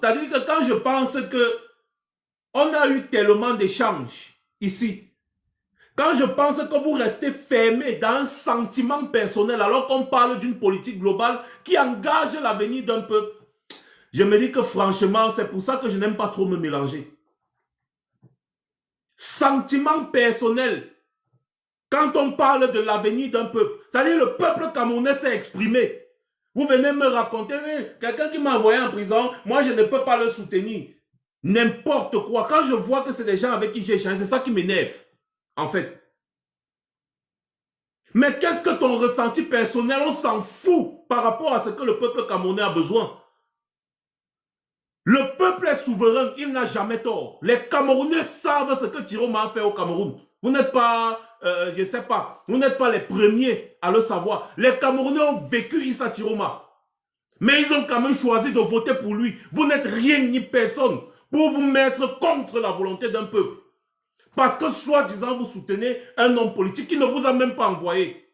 C'est-à-dire que quand je pense que on a eu tellement d'échanges ici, quand je pense que vous restez fermé dans un sentiment personnel alors qu'on parle d'une politique globale qui engage l'avenir d'un peuple, je me dis que franchement, c'est pour ça que je n'aime pas trop me mélanger. Sentiment personnel, quand on parle de l'avenir d'un peuple, c'est-à-dire le peuple camerounais s'est exprimé. Vous venez me raconter, quelqu'un qui m'a envoyé en prison, moi je ne peux pas le soutenir. N'importe quoi. Quand je vois que c'est des gens avec qui j'ai échangé, c'est ça qui m'énerve, en fait. Mais qu'est-ce que ton ressenti personnel, on s'en fout par rapport à ce que le peuple camerounais a besoin. Le peuple est souverain, il n'a jamais tort. Les Camerounais savent ce que Tiroma a fait au Cameroun. Vous n'êtes pas, je ne sais pas, vous n'êtes pas les premiers à le savoir. Les Camerounais ont vécu Issa Tiroma. Mais ils ont quand même choisi de voter pour lui. Vous n'êtes rien ni personne pour vous mettre contre la volonté d'un peuple. Parce que soi-disant vous soutenez un homme politique qui ne vous a même pas envoyé.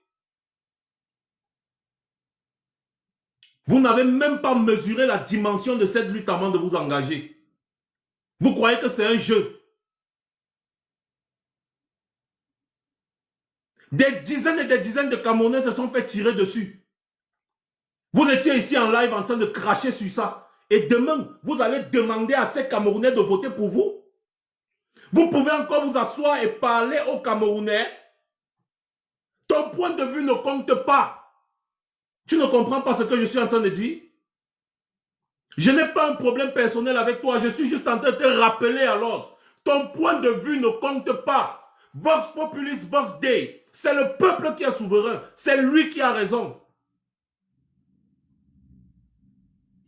Vous n'avez même pas mesuré la dimension de cette lutte avant de vous engager. Vous croyez que c'est un jeu. Des dizaines et des dizaines de Camerounais se sont fait tirer dessus. Vous étiez ici en live en train de cracher sur ça. Et demain, vous allez demander à ces Camerounais de voter pour vous. Vous pouvez encore vous asseoir et parler aux Camerounais. Ton point de vue ne compte pas. Tu ne comprends pas ce que je suis en train de dire? Je n'ai pas un problème personnel avec toi. Je suis juste en train de te rappeler à l'ordre. Ton point de vue ne compte pas. Vox Populis, Vox Dei. C'est le peuple qui est souverain. C'est lui qui a raison.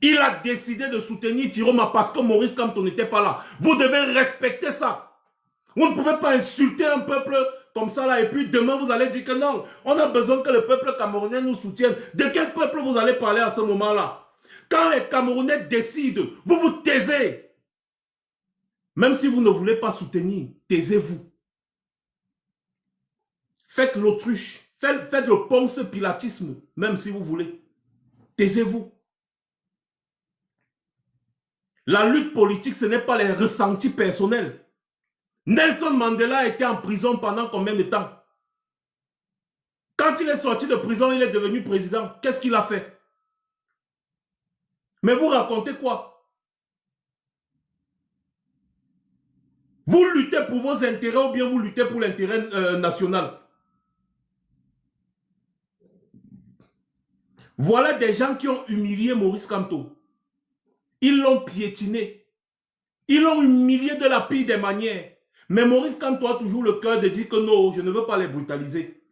Il a décidé de soutenir Tiroma parce que Maurice Kamto n'était pas là. Vous devez respecter ça. Vous ne pouvez pas insulter un peuple comme ça là et puis demain vous allez dire que non, on a besoin que le peuple camerounais nous soutienne. De quel peuple vous allez parler à ce moment-là? Quand les Camerounais décident, vous vous taisez. Même si vous ne voulez pas soutenir, taisez-vous. Faites l'autruche, faites le ponce pilatisme, même si vous voulez. Taisez-vous. La lutte politique, ce n'est pas les ressentis personnels. Nelson Mandela était en prison pendant combien de temps? Quand il est sorti de prison, il est devenu président. Qu'est-ce qu'il a fait? Mais vous racontez quoi? Vous luttez pour vos intérêts ou bien vous luttez pour l'intérêt national? Voilà des gens qui ont humilié Maurice Kamto. Ils l'ont piétiné. Ils l'ont humilié de la pire des manières. Mais Maurice Kamto a toujours le cœur de dire que non, je ne veux pas les brutaliser.